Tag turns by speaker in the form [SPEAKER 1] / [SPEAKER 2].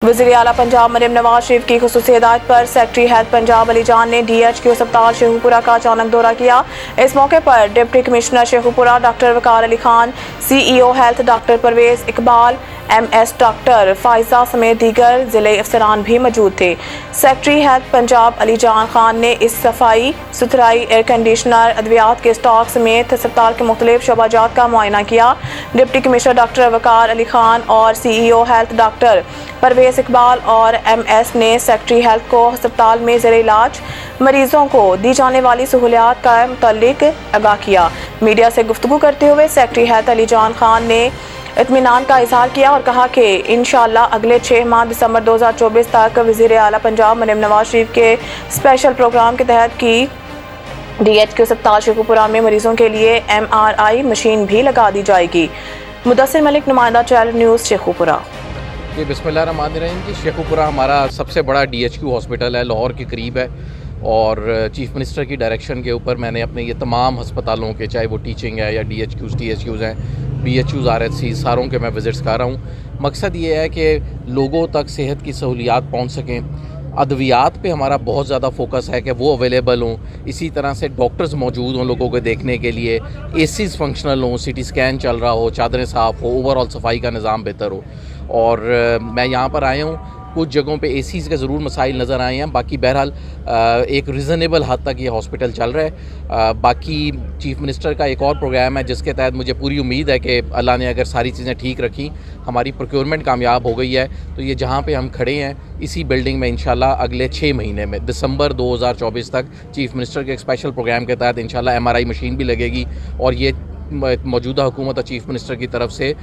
[SPEAKER 1] वज़ीर आला पंजाब मरीम नवाज शरीफ की खुसूसी हिदायत पर सेक्रेटरी हेल्थ पंजाब अली जान ने DHQ अस्पताल शेखुपुरा का अचानक दौरा किया। इस मौके पर deputy commissioner Sheikhupura doctor Waqar Ali Khan, CEO health doctor Parvez Iqbal, MS doctor Faiza समेत दीगर जिले अफसरान भी मौजूद थे। सेक्रेटरी हेल्थ पंजाब अली जान खान ने इस सफाई सुथराई, एयर कंडीशनर, अद्वियात के स्टॉक समेत अस्पताल के मुख्तलिफ शोबाजात का मुआयना किया। Deputy commissioner doctor Waqar Ali Khan और CEO health doctor Parvez Iqbal और MS ने सेक्रेटरी हेल्थ को अस्पताल में ज़ेरे इलाज मरीजों को दी जाने वाली सहूलियात का मुतल्लिक आगाह किया। मीडिया से गुफ्तगू करते हुए सेक्रेटरी हेल्थ अली जान खान ने इत्मीनान का इजहार किया और कहा कि इंशाअल्लाह अगले 6 माह दिसंबर 2024 तक वज़ीर आला पंजाब मरीम नवाज शरीफ के स्पेशल प्रोग्राम के तहत की DHQ अस्पताल शेखुपुरा में मरीजों के लिए MRI मशीन भी लगा दी जाएगी। मुदस्सिर मलिक, नुमाइंदा चैनल न्यूज़, शेखुपुरा।
[SPEAKER 2] जी, बिस्मिल्लाहिर्रहमानिर्रहीम। जी, शेखुपुरा हमारा सबसे बड़ा DHQ हॉस्पिटल है, लाहौर के करीब है और चीफ़ मिनिस्टर की डायरेक्शन के ऊपर मैंने अपने ये तमाम अस्पतालों के, चाहे वो टीचिंग है या THQs हैं, BHUs, RHCs, सारों के मैं विज़िट्स कर रहा हूँ। मकसद ये है कि लोगों तक सेहत की सहूलियात पहुँच सकें। अद्वियात पे हमारा बहुत ज़्यादा फोकस है कि वो अवेलेबल हों, इसी तरह से डॉक्टर्स मौजूद हों लोगों को देखने के लिए, ACs फंक्शनल हों, CT स्कैन चल रहा हो, चादरें साफ़ हो, ओवरऑल सफाई का निज़ाम बेहतर हो। और मैं यहाँ पर आया हूँ, कुछ जगहों पे ACs के ज़रूर मसाइल नज़र आए हैं, बाकी बहरहाल एक रीज़नेबल हद तक ये हॉस्पिटल चल रहा है। बाकी चीफ़ मिनिस्टर का एक और प्रोग्राम है जिसके तहत मुझे पूरी उम्मीद है कि अल्लाह ने अगर सारी चीज़ें ठीक रखी, हमारी प्रोक्योरमेंट कामयाब हो गई है, तो ये जहाँ पे हम खड़े हैं इसी बिल्डिंग में इंशाल्लाह अगले 6 महीने में दिसंबर 2024 तक चीफ़ मिनिस्टर के एक स्पेशल प्रोग्राम के तहत इंशाल्लाह MRI मशीन भी लगेगी और ये मौजूदा हुकूमत और चीफ़ मिनिस्टर की तरफ से